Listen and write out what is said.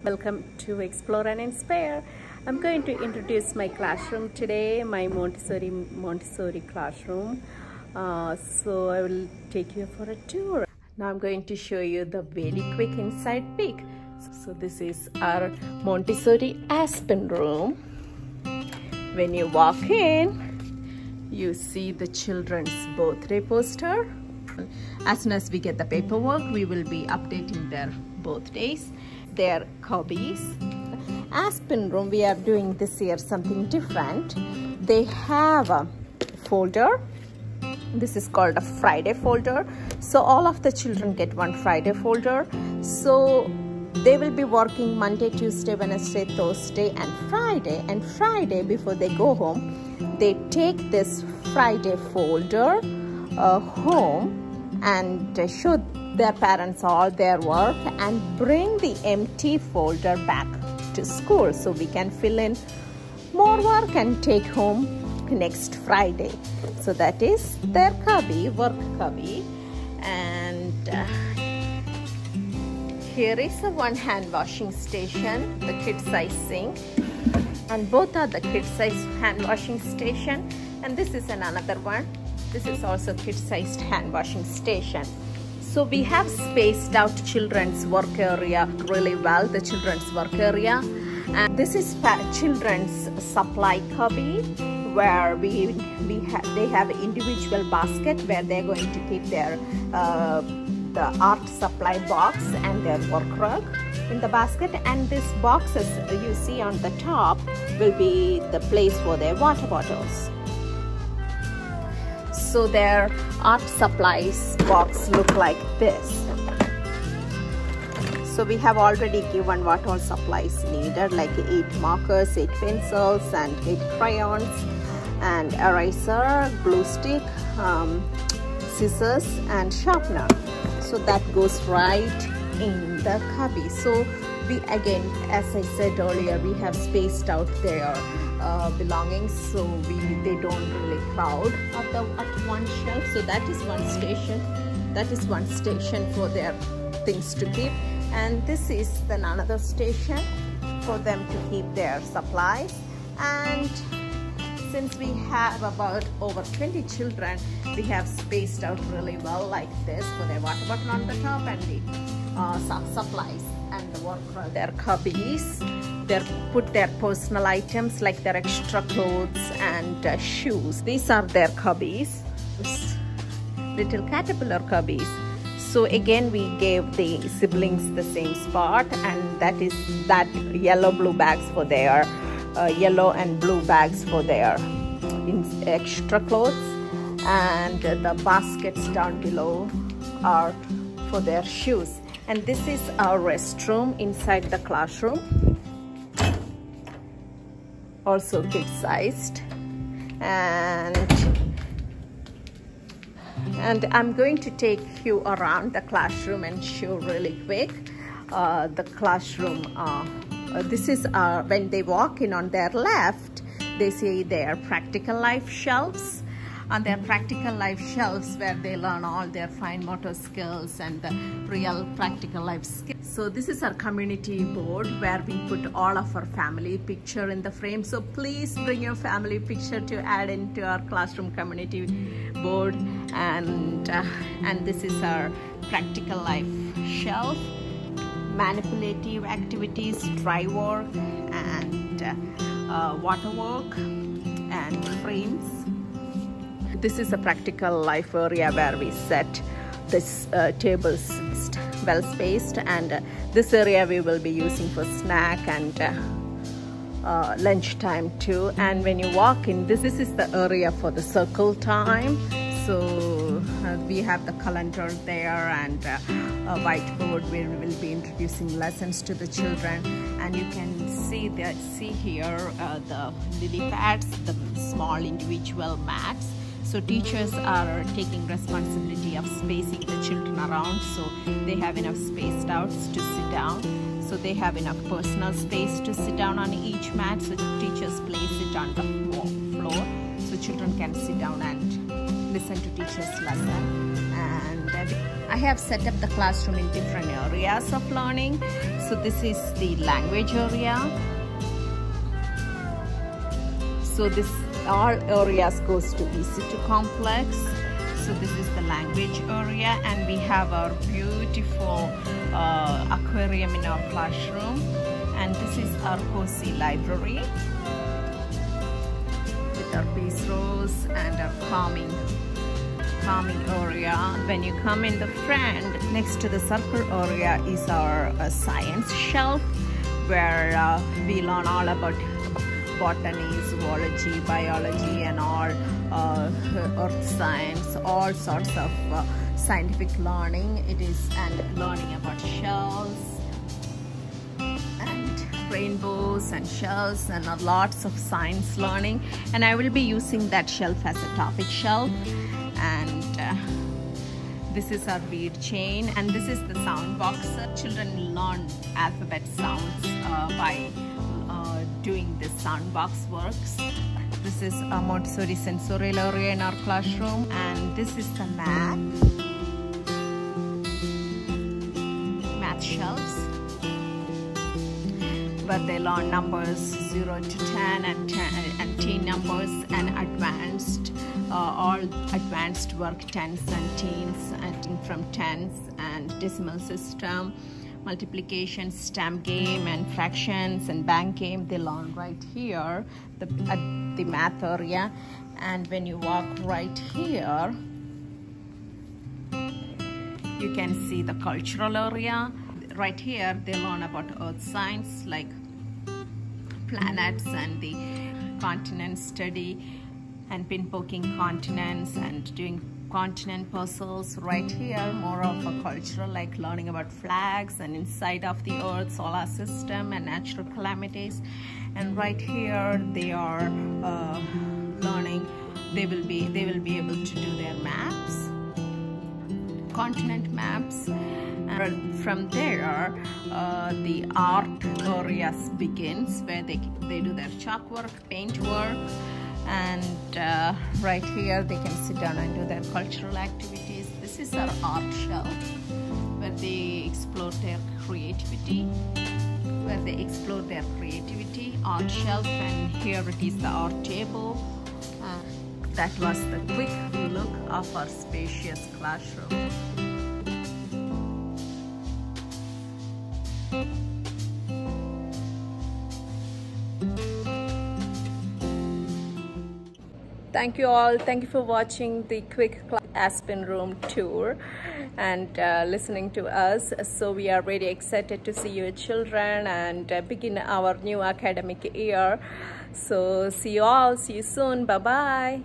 Welcome to Explore and Inspire. I'm going to introduce my classroom today, my Montessori classroom. So I will take you for a tour. Now I'm going to show you the very quick inside peek. So this is our Montessori Aspen Room. When you walk in, you see the children's birthday poster. As soon as we get the paperwork, we will be updating their birthdays, their hobbies. Aspen Room, we are doing this year something different. They have a folder. This is called a Friday folder. So all of the children get one Friday folder. So they will be working Monday, Tuesday, Wednesday, Thursday and Friday. And Friday, before they go home, they take this Friday folder home and show their parents all their work and bring the empty folder back to school so we can fill in more work and take home next Friday. So that is their cubby, work cubby. And here is a one hand washing station, the kid size sink, and both are the kid size hand washing station. And this is another one. This is also kid-sized hand washing station. So we have spaced out children's work area really well, the children's work area. And this is children's supply cubby where they have an individual basket where they're going to keep their the art supply box and their work rug in the basket. And these boxes you see on the top will be the place for their water bottles. So their art supplies box look like this. So we have already given what all supplies needed, like 8 markers, 8 pencils and 8 crayons and eraser, glue stick, scissors and sharpener. So that goes right in the cubby. So we again, as I said earlier, we have spaced out their belongings so they don't really crowd at one shelf. So that is one station. That is one station for their things to keep, and this is then another station for them to keep their supplies. And since we have about over 20 children, we have spaced out really well like this for their water bottle on the top and the supplies and the work rug. Their cubbies, they put their personal items like their extra clothes and shoes. These are their cubbies, little caterpillar cubbies. So again, we gave the siblings the same spot, and that is that yellow blue bags for their yellow and blue bags for their extra clothes, and the baskets down below are for their shoes. And this is our restroom inside the classroom, also kid-sized. And I'm going to take you around the classroom and show really quick the classroom. This is when they walk in, on their left, they see their practical life shelves. On their practical life shelves where they learn all their fine motor skills and the real practical life skills. So this is our community board where we put all of our family picture in the frame. So please bring your family picture to add into our classroom community board. And this is our practical life shelf, manipulative activities, dry work and water work and frames. This is a practical life area where we set this tables well spaced, and this area we will be using for snack and lunch time too. And when you walk in, this is the area for the circle time. So we have the calendar there and a whiteboard where we will be introducing lessons to the children. And you can see here the lily pads, the small individual mats. So teachers are taking responsibility of spacing the children around, so they have enough spaced out to sit down. So they have enough personal space to sit down on each mat. So teachers place it on the floor so children can sit down and listen to teacher's lesson. I have set up the classroom in different areas of learning. So this is the language area. So this all areas goes to EC2 complex. So this is the language area, and we have our beautiful aquarium in our classroom. And this is our cozy library with our peace rose and our calming area. When you come in the front, next to the circle area is our science shelf, where we learn all about botany, zoology, biology, and all earth science, all sorts of scientific learning. It is, and learning about shells and rainbows and shells, and lots of science learning. And I will be using that shelf as a topic shelf. And this is our read chain, and this is the sound box. Children learn alphabet sounds by doing this sound box works. This is a Montessori Sensorial Area in our classroom, and this is the math shelves, where they learn numbers 0 to 10 and teen numbers, and advanced, all advanced work, tens and teens, and from tens and decimal system, multiplication, stamp game, and fractions and bank game. They learn right here at the math area. And when you walk right here, you can see the cultural area. Right here they learn about earth science, like planets and the continent study, and pinpoking continents and doing continent puzzles. Right here, more of a cultural, like learning about flags and inside of the earth, solar system, and natural calamities. And right here they are learning, they will be able to do their maps, continent maps. And from there the art areas begins, where they do their chalk work, paint work. And right here they can sit down and do their cultural activities. This is our art shelf, where they explore their creativity, art shelf. And here it is the art table. That was the quick look of our spacious classroom. Thank you all. Thank you for watching the quick Aspen Room tour and listening to us. So we are really excited to see your children and begin our new academic year. So see you all. See you soon. Bye-bye.